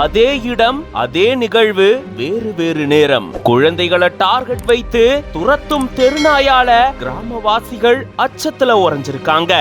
அதே இடம், அதே நிகழ்வு, வேறு வேறு நேரம். குழந்தைகளை டார்கெட் வைத்து துரத்தும் தெருநாயால கிராமவாசிகள் அச்சத்துல உறைஞ்சிருக்காங்க.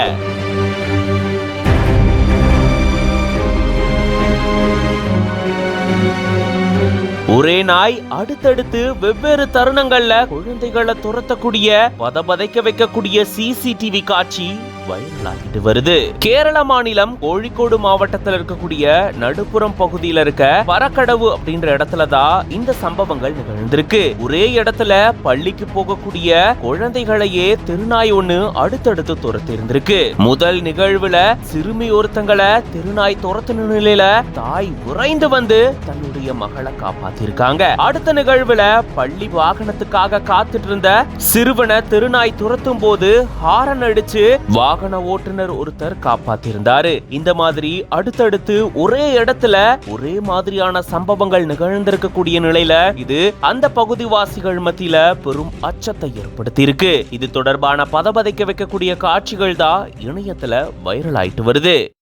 ஒரே நாய் அடுத்தடுத்து வெவ்வேறு தருணங்கள்ல குழந்தைகளை துரத்தக்கூடிய பதபதைக்க வைக்கக்கூடிய சிசிடிவி காட்சி வைரல் ஆகிட்டு வருது. கேரள மாநிலம் கோழிக்கோடு மாவட்டத்தில் இருக்கக்கூடிய நடுப்புறம் பகுதியில இருக்க பரக்கடவு அப்படின்ற இடத்துலதான் இந்த சம்பவங்கள் நிகழ்ந்திருக்கு. ஒரே இடத்துல பள்ளிக்கு போகக்கூடிய குழந்தைகளையே திருநாய் ஒண்ணு அடுத்தடுத்து துரத்தி இருந்திருக்கு. முதல் நிகழ்வுல சிறுமி ஒருத்தங்களை திருநாய் துரத்தின நிலையில தாய் உறைந்து வந்து தன்னுடைய மகளை காப்பாத்திருக்காங்க. அடுத்த நிகழ்வுல பள்ளி வாகனத்துக்காக காத்துட்டு இருந்த சிறுவனை திருநாய் துரத்தும் போது ஹாரன் அடிச்சு வாகன ஓட்டுநர் ஒருத்தர் காப்பாத்திருந்தாரு. இந்த மாதிரி அடுத்தடுத்து ஒரே இடத்துல ஒரே மாதிரியான சம்பவங்கள் நிகழ்ந்திருக்கக்கூடிய நிலையில இது அந்த பகுதிவாசிகள் மத்தியில பெரும் அச்சத்தை ஏற்படுத்தி இருக்கு. இது தொடர்பான பதபதைக்க வைக்கக்கூடிய காட்சிகள் தான் இணையத்துல வைரல் ஆயிட்டு வருது.